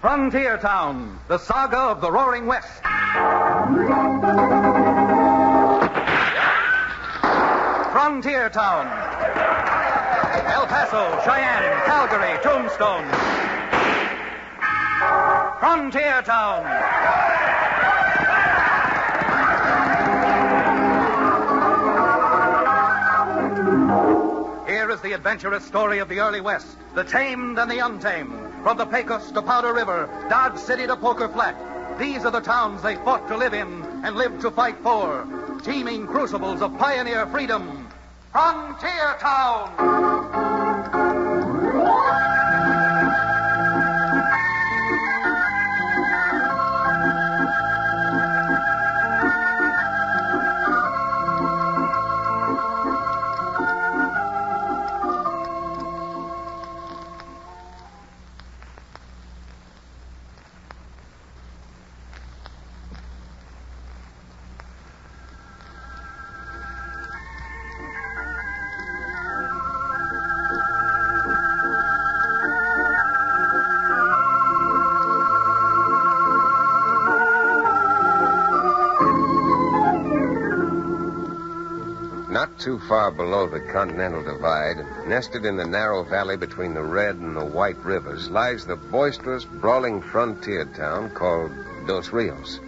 Frontier Town, the saga of the Roaring West. Frontier Town. El Paso, Cheyenne, Calgary, Tombstone. Frontier Town. Here is the adventurous story of the early West, the tamed and the untamed. From the Pecos to Powder River, Dodge City to Poker Flat. These are the towns they fought to live in and lived to fight for. Teeming crucibles of pioneer freedom. Frontier Town! Not too far below the Continental Divide, nested in the narrow valley between the Red and the White Rivers, lies the boisterous, brawling frontier town called Dos Rios.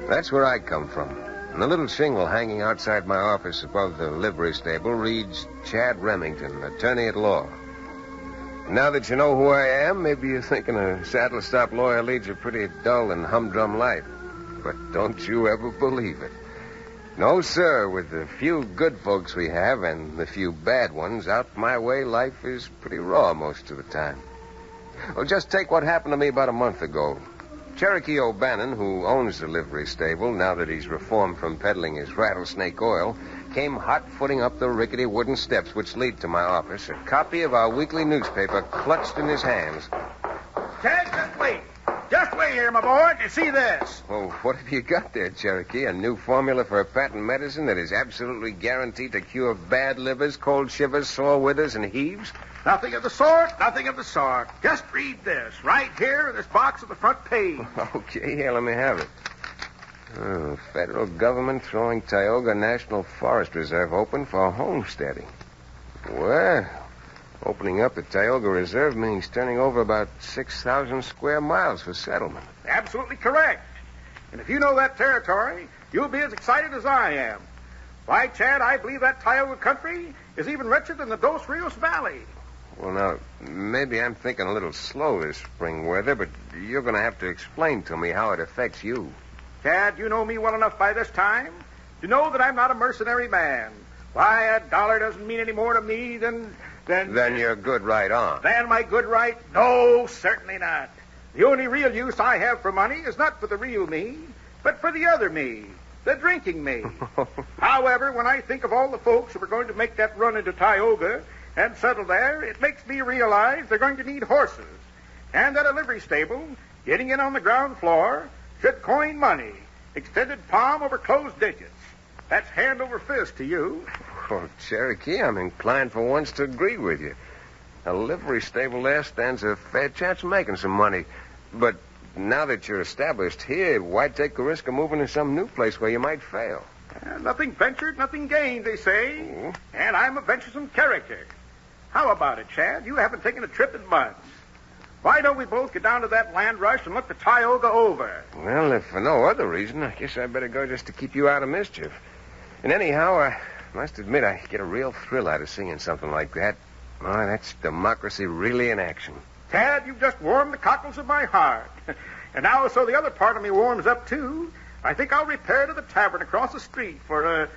That's where I come from. And the little shingle hanging outside my office above the livery stable reads Chad Remington, attorney at law. Now that you know who I am, maybe you're thinking a saddle-stop lawyer leads a pretty dull and humdrum life. But don't you ever believe it. No, sir. With the few good folks we have and the few bad ones out my way, life is pretty raw most of the time. Well, just take what happened to me about a month ago. Cherokee O'Bannon, who owns the livery stable, now that he's reformed from peddling his rattlesnake oil, came hot-footing up the rickety wooden steps which lead to my office, a copy of our weekly newspaper clutched in his hands. Ted, just wait. Just wait here, my boy, to see this. Well, what have you got there, Cherokee? A new formula for a patent medicine that is absolutely guaranteed to cure bad livers, cold shivers, sore withers, and heaves? Nothing of the sort, nothing of the sort. Just read this, right here in this box at the front page. Okay, here, let me have it. Oh, federal government throwing Tioga National Forest Reserve open for homesteading. Well, opening up the Tioga Reserve means turning over about 6,000 square miles for settlement. Absolutely correct. And if you know that territory, you'll be as excited as I am. Why, Chad, I believe that Tioga country is even richer than the Dos Rios Valley. Well, now, maybe I'm thinking a little slow this spring weather, but you're going to have to explain to me how it affects you. Chad, you know me well enough by this time to know that I'm not a mercenary man. Why, a dollar doesn't mean any more to me than... Then you're good right on. Than my good right? No, certainly not. The only real use I have for money is not for the real me, but for the other me, the drinking me. However, when I think of all the folks who are going to make that run into Tioga and settle there, it makes me realize they're going to need horses, and that a livery stable, getting in on the ground floor, should coin money, extended palm over closed digits. That's hand over fist to you. Well, Cherokee, I'm inclined for once to agree with you. A livery stable there stands a fair chance of making some money. But now that you're established here, why take the risk of moving to some new place where you might fail? Nothing ventured, nothing gained, they say. Oh. And I'm a venturesome character. How about it, Chad? You haven't taken a trip in months. Why don't we both get down to that land rush and look the Tioga over? Well, if for no other reason, I guess I'd better go just to keep you out of mischief. And anyhow, I must admit I get a real thrill out of seeing something like that. Oh, that's democracy really in action. Tad, you've just warmed the cockles of my heart. And now, so the other part of me warms up, too, I think I'll repair to the tavern across the street for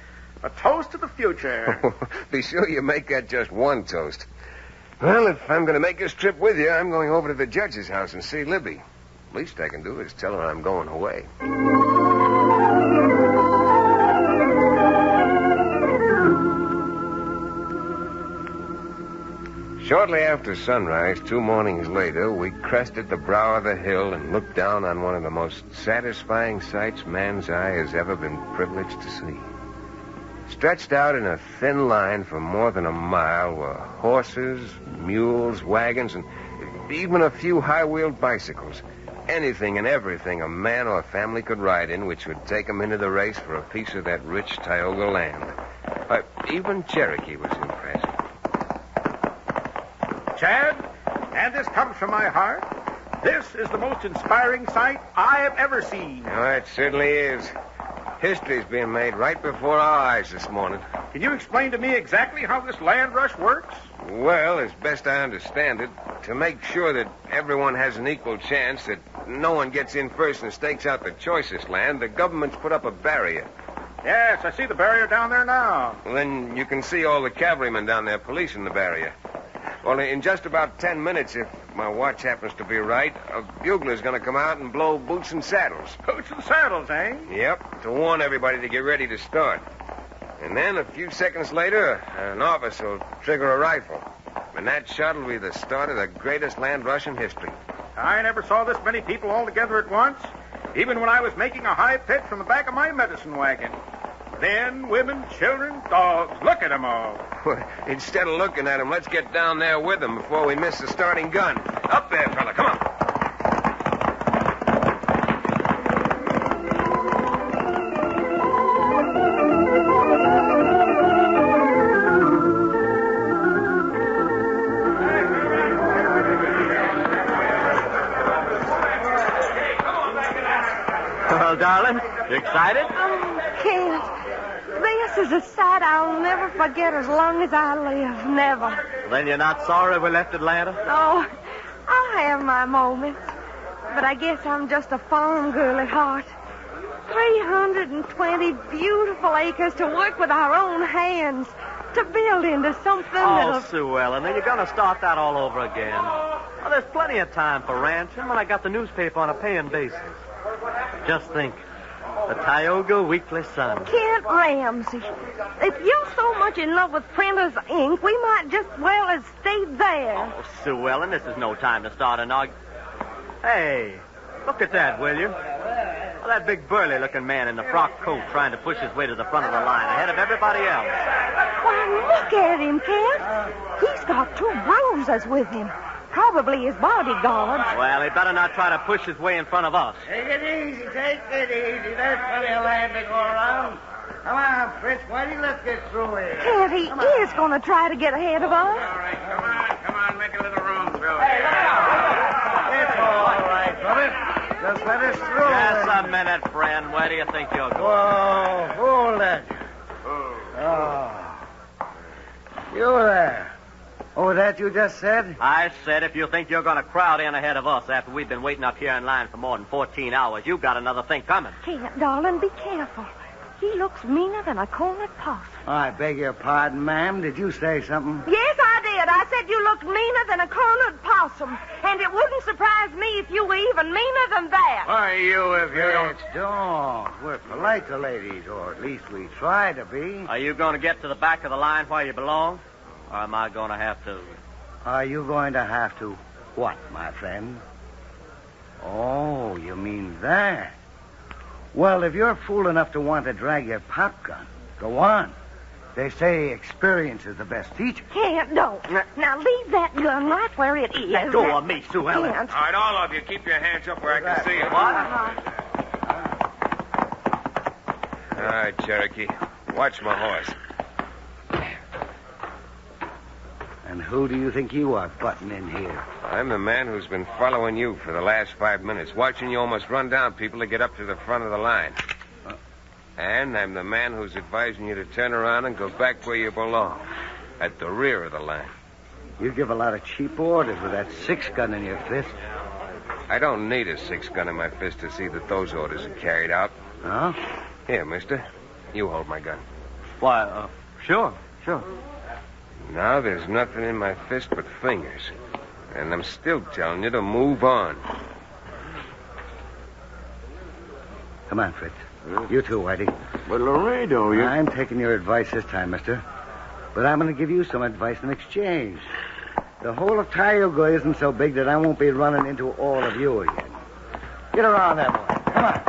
a toast to the future. Be sure you make that just one toast. Well, if I'm going to make this trip with you, I'm going over to the judge's house and see Libby. Least I can do is tell her I'm going away. Shortly after sunrise, 2 mornings later, we crested the brow of the hill and looked down on one of the most satisfying sights man's eye has ever been privileged to see. Stretched out in a thin line for more than a mile were horses, mules, wagons, and even a few high-wheeled bicycles. Anything and everything a man or a family could ride in which would take them into the race for a piece of that rich Tioga land. Even Cherokee was impressed. Chad, and this comes from my heart, this is the most inspiring sight I have ever seen. Oh, it certainly is. History's being made right before our eyes this morning. Can you explain to me exactly how this land rush works? Well, as best I understand it, to make sure that everyone has an equal chance, that no one gets in first and stakes out the choicest land, the government's put up a barrier. Yes, I see the barrier down there now. Well, then you can see all the cavalrymen down there policing the barrier. Well, in just about 10 minutes, if my watch happens to be right, a bugler's going to come out and blow boots and saddles. Boots and saddles, eh? Yep, to warn everybody to get ready to start. And then a few seconds later, an officer will trigger a rifle. And that shot will be the start of the greatest land rush in history. I never saw this many people all together at once, even when I was making a high pitch from the back of my medicine wagon. Men, women, children, dogs. Look at them all. Instead of looking at them, let's get down there with them before we miss the starting gun. Up there, fella. Come on. Well, darling, you excited? Oh, Kent. This is a sight I'll never forget as long as I live. Never. Then you're not sorry we left Atlanta? Oh, I'll have my moments. But I guess I'm just a farm girl at heart. 320 beautiful acres to work with our own hands. To build into something that'll... Sue Ellen, are you going to start that all over again? Well, there's plenty of time for ranching when I got the newspaper on a paying basis. Just think. The Tioga Weekly Sun. Kent Ramsey, if you're so much in love with printer's ink, we might just well have stayed there. Oh, Sue Ellen, this is no time to start an argument. Hey, look at that, will you? Well, that big burly-looking man in the frock coat trying to push his way to the front of the line ahead of everybody else. Why, look at him, Kent. He's got 2 bruisers with him. Probably his bodyguards. Well, he better not try to push his way in front of us. Take it easy, take it easy. There's plenty of land to go around. Come on, Fritz, Whitey, let's get through here. Kent, he is going to try to get ahead of us. All right, come on, make a little room, Bill. It's all right, brother. Just let us through. Just a minute, friend. Where do you think you're going? Whoa, hold that. Oh. You there. Oh, that you just said? I said if you think you're going to crowd in ahead of us after we've been waiting up here in line for more than 14 hours, you've got another thing coming. Kent, darling, be careful. He looks meaner than a cornered possum. I beg your pardon, ma'am. Did you say something? Yes, I did. I said you looked meaner than a cornered possum. And it wouldn't surprise me if you were even meaner than that. Why, you, if you don't... Don't. We're polite to ladies, or at least we try to be. Are you going to get to the back of the line where you belong? Or am I going to have to... Are you going to have to what, my friend? Oh, you mean that? Well, if you're fool enough to want to drag your pop gun, go on. They say experience is the best teacher. Kent, don't. Now leave that gun right where it is. Let go of me, Sue Ellen. Kent. All right, all of you, keep your hands up where I can see you. What? All right, Cherokee. Watch my horse. And who do you think you are butting in here? I'm the man who's been following you for the last 5 minutes, watching you almost run down people to get up to the front of the line. And I'm the man who's advising you to turn around and go back where you belong, at the rear of the line. You give a lot of cheap orders with that 6-gun in your fist. I don't need a 6-gun in my fist to see that those orders are carried out. Huh? Here, mister. You hold my gun. Why, sure. Now there's nothing in my fist but fingers. And I'm still telling you to move on. Come on, Fritz. You too, Whitey. But Laredo, I'm taking your advice this time, mister. But I'm going to give you some advice in exchange. The whole of Tioga isn't so big that I won't be running into all of you again. Get around that boy. Come on.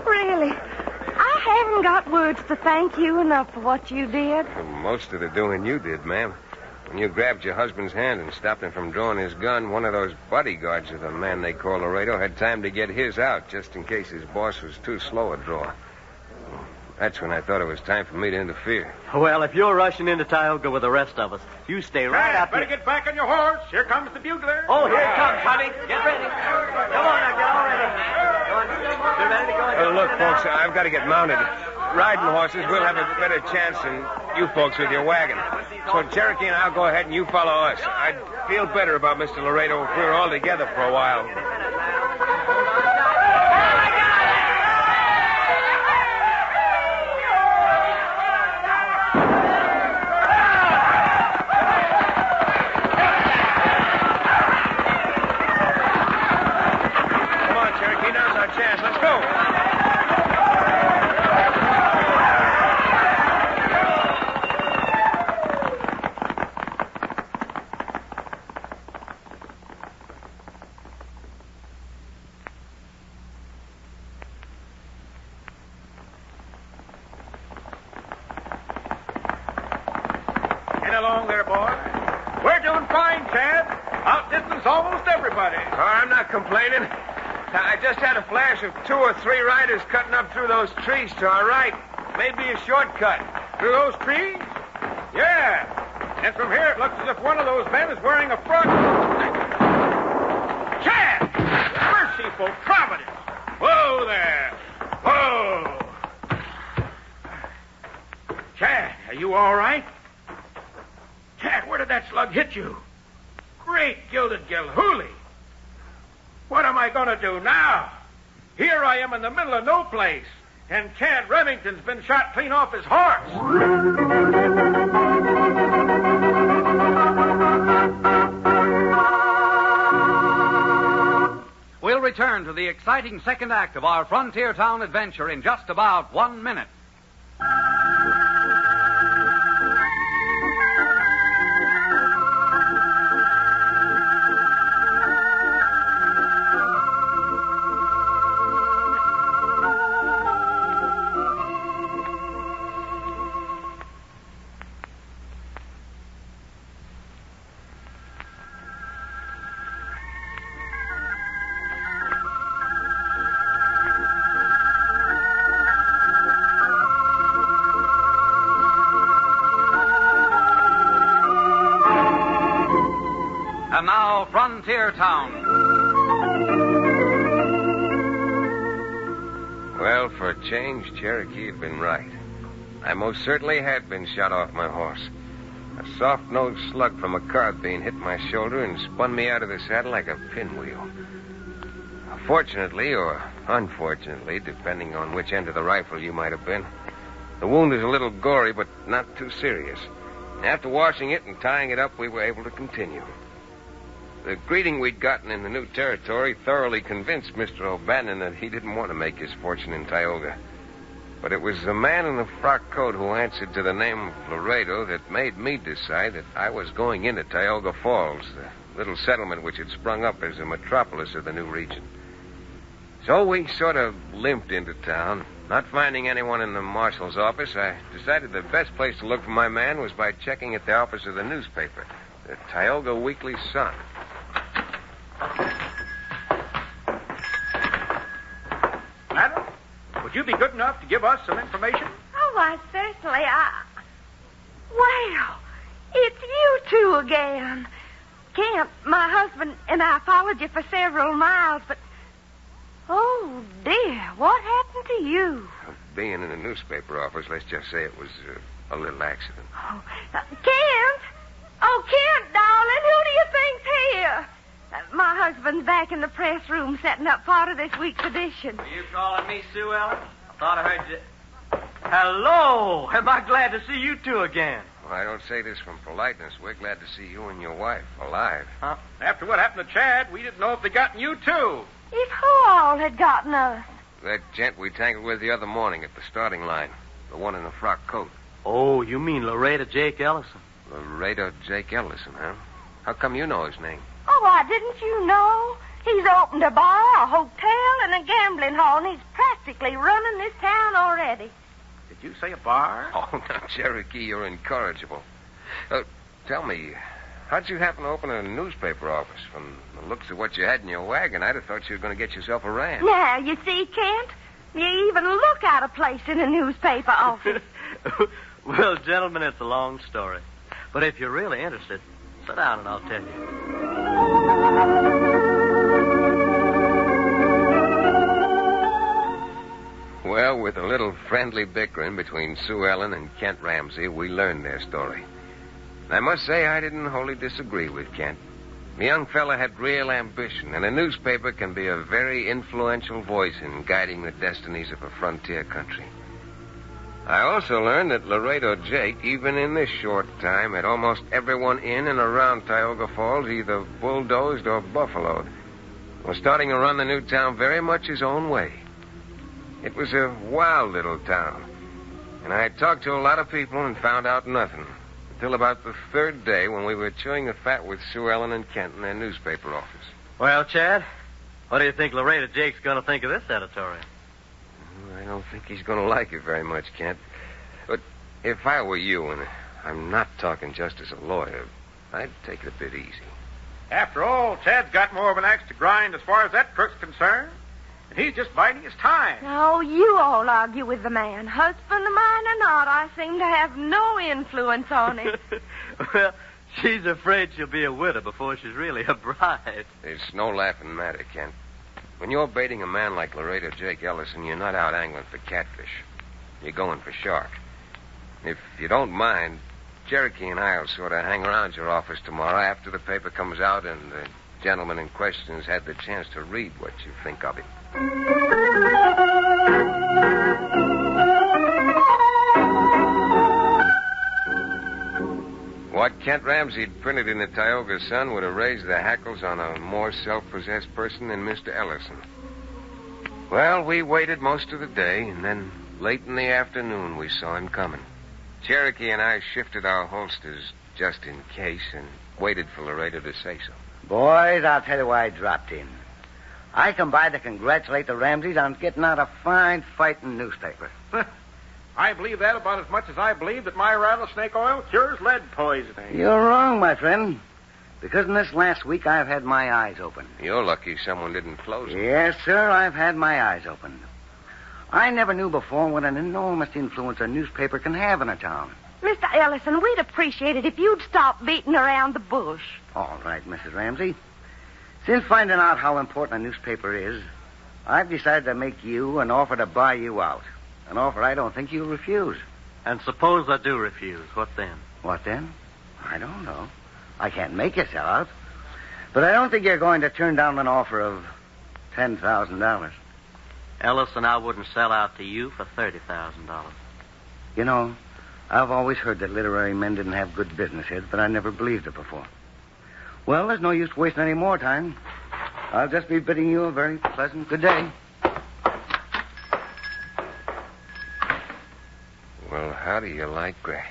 Really? I haven't got words to thank you enough for what you did. Well, most of the doing you did, ma'am. When you grabbed your husband's hand and stopped him from drawing his gun, one of those bodyguards of the man they call Laredo had time to get his out just in case his boss was too slow a draw. That's when I thought it was time for me to interfere. Well, if you're rushing into Tioga with the rest of us, you stay right out better here. get back on your horse. Here comes the bugler. Oh, here it comes, honey. Get ready. Come on now, get all ready. Come on. Get ready to go. Look, folks, I've got to get mounted. Riding horses, we'll have a better chance than you folks with your wagon. So Cherokee and I'll go ahead and you follow us. I'd feel better about Mr. Laredo if we were all together for a while. Come on, Cherokee, now's our chance. Let's go. Get along there, boy. We're doing fine, Chad. Outdistance almost everybody. Oh, I'm not complaining. I just had a flash of 2 or 3 riders cutting up through those trees to our right. Maybe a shortcut. Through those trees? Yeah. And from here, it looks as if one of those men is wearing a frock. Chad! Merciful Providence! Whoa there! Whoa! Chad, are you all right? Chad, where did that slug hit you? Great gilded Gilhooly! What am I going to do now? Here I am in the middle of no place, and Chad Remington's been shot clean off his horse. We'll return to the exciting second act of our Frontier Town adventure in just about 1 minute. And now, Frontier Town. Well, for a change, Cherokee had been right. I most certainly had been shot off my horse. A soft-nosed slug from a carbine hit my shoulder and spun me out of the saddle like a pinwheel. Fortunately, or unfortunately, depending on which end of the rifle you might have been, the wound is a little gory, but not too serious. After washing it and tying it up, we were able to continue. The greeting we'd gotten in the new territory thoroughly convinced Mr. O'Bannon that he didn't want to make his fortune in Tioga. But it was the man in the frock coat who answered to the name of Laredo that made me decide that I was going into Tioga Falls, the little settlement which had sprung up as a metropolis of the new region. So we sort of limped into town. Not finding anyone in the marshal's office, I decided the best place to look for my man was by checking at the office of the newspaper, the Tioga Weekly Sun. Madam, would you be good enough to give us some information? Oh, why, certainly. Well, it's you two again. Kent, my husband, and I followed you for several miles, but... Oh, dear, what happened to you? Being in a newspaper office, let's just say it was a little accident. Oh, Kent! Oh, Kent, darling, who do you think's here? My husband's back in the press room setting up part of this week's edition. Are you calling me Sue Ellen? I thought I heard you. Hello! Am I glad to see you two again? Well, I don't say this from politeness. We're glad to see you and your wife alive. Huh? After what happened to Chad, we didn't know if they'd gotten you, too. If who all had gotten us? That gent we tangled with the other morning at the starting line. The one in the frock coat. Oh, you mean Laredo Jake Ellison? Laredo Jake Ellison, huh? How come you know his name? Oh, why, didn't you know? He's opened a bar, a hotel, and a gambling hall, and he's practically running this town already. Did you say a bar? Oh, now, Cherokee, you're incorrigible. Tell me, how'd you happen to open a newspaper office? From the looks of what you had in your wagon, I'd have thought you were going to get yourself a ranch. Now, you see, Kent, you even look out of place in a newspaper office. Well, gentlemen, it's a long story. But if you're really interested, sit down and I'll tell you. Well, with a little friendly bickering between Sue Ellen and Kent Ramsey, we learned their story. I must say I didn't wholly disagree with Kent. The young fella had real ambition, and a newspaper can be a very influential voice in guiding the destinies of a frontier country. I also learned that Laredo Jake, even in this short time, had almost everyone in and around Tioga Falls either bulldozed or buffaloed, was starting to run the new town very much his own way. It was a wild little town, and I had talked to a lot of people and found out nothing until about the third day when we were chewing the fat with Sue Ellen and Kent in their newspaper office. Well, Chad, what do you think Laredo Jake's going to think of this editorial? I don't think he's going to like it very much, Kent. But if I were you, and I'm not talking just as a lawyer, I'd take it a bit easy. After all, Chad's got more of an axe to grind as far as that crook's concerned. And he's just biding his time. Oh, you all argue with the man. Husband of mine or not, I seem to have no influence on him. Well, she's afraid she'll be a widow before she's really a bride. It's no laughing matter, Kent. When you're baiting a man like Laredo Jake Ellison, you're not out angling for catfish. You're going for shark. If you don't mind, Cherokee and I will sort of hang around your office tomorrow after the paper comes out and the gentleman in question has had the chance to read what you think of it. What Kent Ramsey had printed in the Tioga Sun would have raised the hackles on a more self-possessed person than Mr. Ellison. Well, we waited most of the day, and then late in the afternoon we saw him coming. Cherokee and I shifted our holsters just in case and waited for Laredo to say so. Boys, I'll tell you why I dropped in. I come by to congratulate the Ramseys on getting out a fine fighting newspaper. I believe that about as much as I believe that my rattlesnake oil cures lead poisoning. You're wrong, my friend. Because in this last week, I've had my eyes open. You're lucky someone didn't close it. Yes, sir, I've had my eyes opened. I never knew before what an enormous influence a newspaper can have in a town. Mr. Ellison, we'd appreciate it if you'd stop beating around the bush. All right, Mrs. Ramsey. Since finding out how important a newspaper is, I've decided to make you an offer to buy you out. An offer I don't think you'll refuse. And suppose I do refuse, what then? What then? I don't know. I can't make you sell out. But I don't think you're going to turn down an offer of $10,000. Ellis and I wouldn't sell out to you for $30,000. You know, I've always heard that literary men didn't have good business heads, but I never believed it before. Well, there's no use wasting any more time. I'll just be bidding you a very pleasant good day. Well, how do you like that?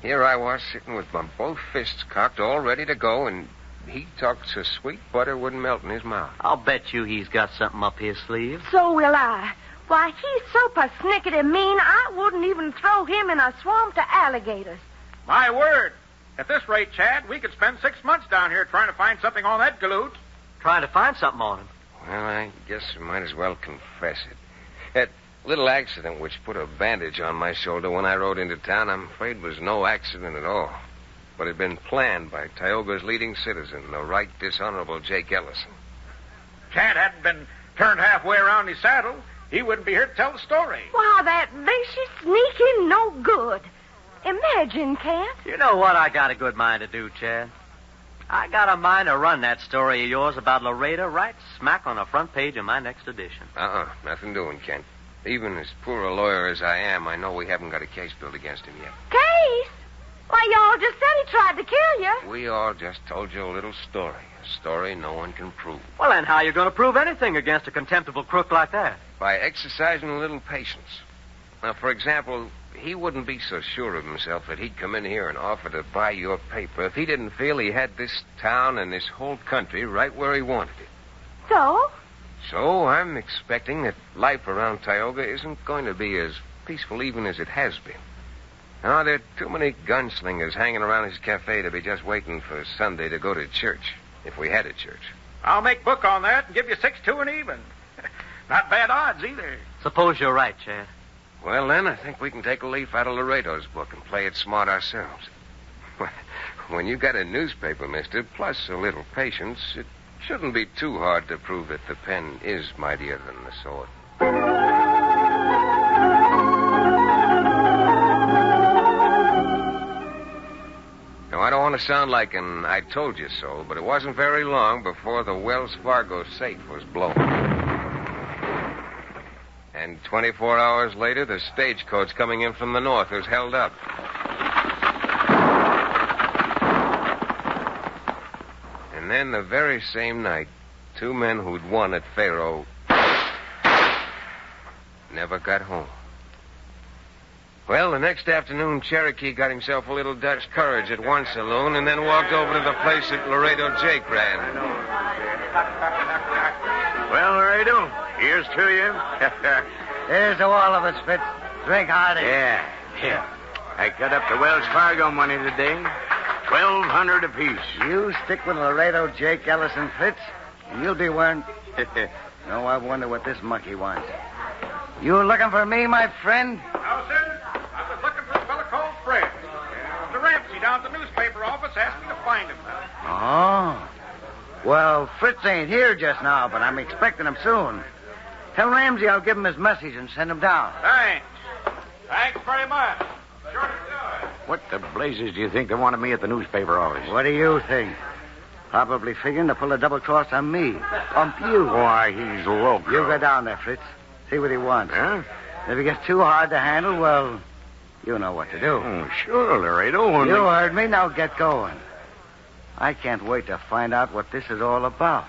Here I was sitting with my both fists cocked, all ready to go, and he talked so sweet butter wouldn't melt in his mouth. I'll bet you he's got something up his sleeve. So will I. Why, he's so persnickety mean, I wouldn't even throw him in a swamp to alligators. My word. At this rate, Chad, we could spend 6 months down here trying to find something on that galoot. Trying to find something on him. Well, I guess we might as well confess it. That little accident which put a bandage on my shoulder when I rode into town, I'm afraid was no accident at all. But had been planned by Tioga's leading citizen, the right dishonorable Jake Ellison. Chad hadn't been turned halfway around his saddle, he wouldn't be here to tell the story. Why, that vicious sneaking no good. Imagine, Kent. You know what I got a good mind to do, Chad? I got a mind to run that story of yours about Laredo right smack on the front page of my next edition. Nothing doing, Kent. Even as poor a lawyer as I am, I know we haven't got a case built against him yet. Case? Why, y'all just said he tried to kill you. We all just told you a little story. A story no one can prove. Well, then how are you going to prove anything against a contemptible crook like that? By exercising a little patience. Now, for example, he wouldn't be so sure of himself that he'd come in here and offer to buy your paper if he didn't feel he had this town and this whole country right where he wanted it. So? So I'm expecting that life around Tioga isn't going to be as peaceful even as it has been. Now, there are too many gunslingers hanging around his cafe to be just waiting for Sunday to go to church, if we had a church. I'll make book on that and give you 6-2 and even. Not bad odds either. Suppose you're right, Chad. Well, then, I think we can take a leaf out of Laredo's book and play it smart ourselves. When you got a newspaper, mister, plus a little patience, it shouldn't be too hard to prove that the pen is mightier than the sword. Now, I don't want to sound like an I told you so, but it wasn't very long before the Wells Fargo safe was blown. And 24 hours later, the stagecoach coming in from the north was held up. And then the very same night, 2 men who'd won at Faro never got home. Well, the next afternoon, Cherokee got himself a little Dutch courage at one saloon and then walked over to the place that Laredo Jake ran. Well, Laredo, here's to you. Here's to all of us, Fitz. Drink hearty. Yeah. I cut up the Wells Fargo money today. $1,200 apiece. You stick with Laredo, Jake, Ellison, Fitz, and you'll be wearing... No, I wonder what this monkey wants. You looking for me, my friend? No, sir. I was looking for a fellow called Fred. Mr. Ramsey down at the newspaper office asked me to find him. Oh. Well, Fritz ain't here just now, but I'm expecting him soon. Tell Ramsey I'll give him his message and send him down. Thanks. Thanks very much. Sure to do it. What the blazes do you think they wanted me at the newspaper office? What do you think? Probably figuring to pull a double cross on me. Pump you. Why, he's loco. You go down there, Fritz. See what he wants. Huh? If he gets too hard to handle, well, you know what to do. Oh, sure, Laredo. You heard me. Now get going. I can't wait to find out what this is all about.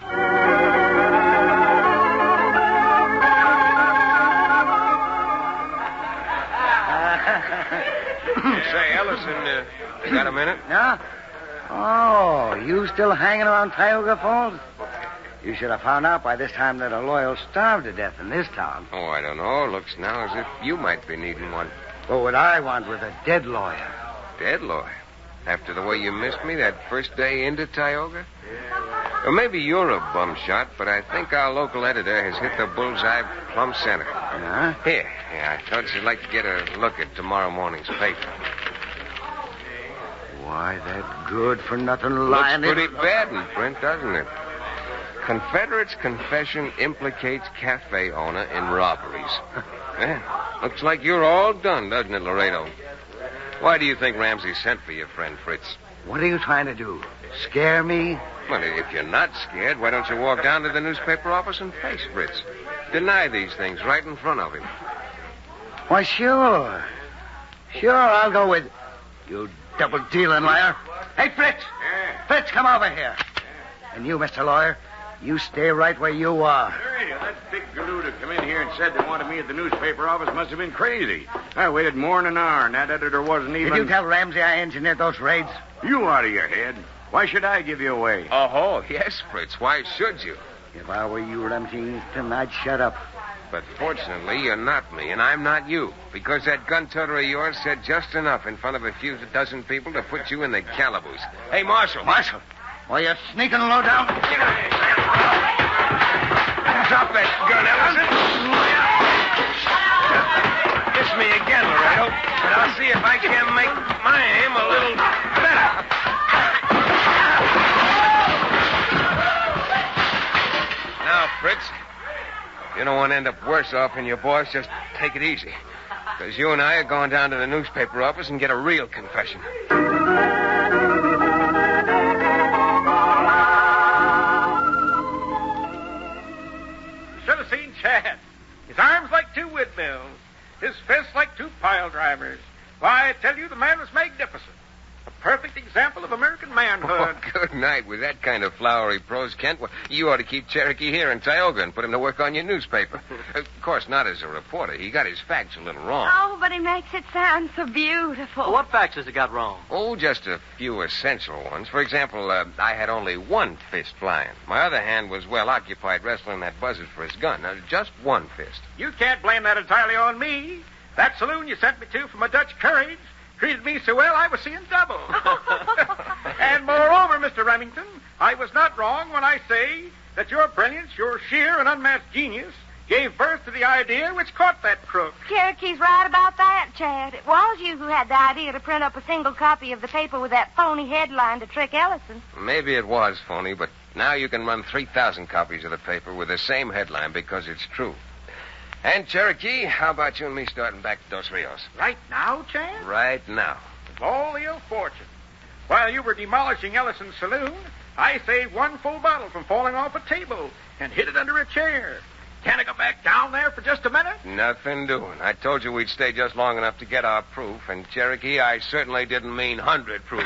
Say, Ellison, you got a minute? Yeah? Oh, you still hanging around Tioga Falls? You should have found out by this time that a lawyer'll starve to death in this town. Oh, I don't know. Looks now as if you might be needing one. But what I want was a dead lawyer. Dead lawyer? After the way you missed me that first day into Tioga? Or maybe you're a bum shot, but I think our local editor has hit the bullseye plumb center. Huh? Here, I thought you'd like to get a look at tomorrow morning's paper. Why, that good-for-nothing lying... Looks pretty bad in print, doesn't it? Confederate's confession implicates cafe owner in robberies. Looks like you're all done, doesn't it, Laredo? Why do you think Ramsey sent for your friend Fritz? What are you trying to do? Scare me? Well, if you're not scared, why don't you walk down to the newspaper office and face Fritz? Deny these things right in front of him. Why, sure. Sure, I'll go with... You double-dealing liar. Hey, Fritz! Yeah. Fritz, come over here. And you, Mr. Lawyer, you stay right where you are. Laredo, that big galoot who come in here and said they wanted me at the newspaper office must have been crazy. I waited more than an hour, and that editor wasn't even... Did you tell Ramsey I engineered those raids? You out of your head. Why should I give you away? Oh, yes, Fritz. Why should you? If I were you, Ramsey, I'd shut up. But fortunately, you're not me, and I'm not you. Because that gun-toter of yours said just enough in front of a few dozen people to put you in the calaboose. Hey, Marshal. Marshal? Why, you're sneaking low down. Drop that gun, Ellison. Miss me again, Laredo. But I'll see if I can make my aim a little better. Now, Fritz, you don't want to end up worse off than your boss. Just take it easy. Because you and I are going down to the newspaper office and get a real confession. Should have seen Chad. His arms like 2 windmills. His fists like 2 pile drivers. Why, I tell you, the man was magnificent. A perfect example of American manhood. Oh, good night. With that kind of flowery prose, Kent, well, you ought to keep Cherokee here in Tioga and put him to work on your newspaper. Of course, not as a reporter. He got his facts a little wrong. Oh, but he makes it sound so beautiful. What facts has he got wrong? Oh, just a few essential ones. For example, I had only 1 fist flying. My other hand was well occupied wrestling that buzzard for his gun. Now, just 1 fist. You can't blame that entirely on me. That saloon you sent me to for my Dutch courage treated me so well I was seeing double. And moreover, Mr. Remington, I was not wrong when I say that your brilliance, your sheer and unmatched genius, gave birth to the idea which caught that crook. Cherokee's right about that, Chad. It was you who had the idea to print up a single copy of the paper with that phony headline to trick Ellison. Maybe it was phony, but now you can run 3,000 copies of the paper with the same headline because it's true. And, Cherokee, how about you and me starting back to Dos Rios? Right now, Chad? Right now. Of all the ill fortune. While you were demolishing Ellison's saloon, I saved one full bottle from falling off a table and hid it under a chair. Can I go back down there for just a minute? Nothing doing. I told you we'd stay just long enough to get our proof, and, Cherokee, I certainly didn't mean 100 proof.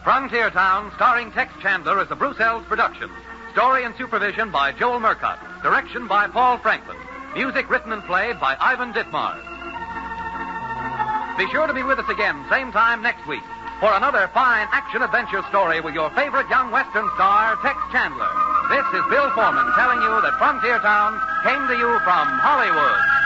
Frontier Town, starring Tex Chandler, is a Bruce Eells Productions. Story and supervision by Joel Murcott. Direction by Paul Franklin. Music written and played by Ivan Ditmars. Be sure to be with us again, same time next week, for another fine action-adventure story with your favorite young Western star, Tex Chandler. This is Bill Foreman telling you that Frontier Town came to you from Hollywood.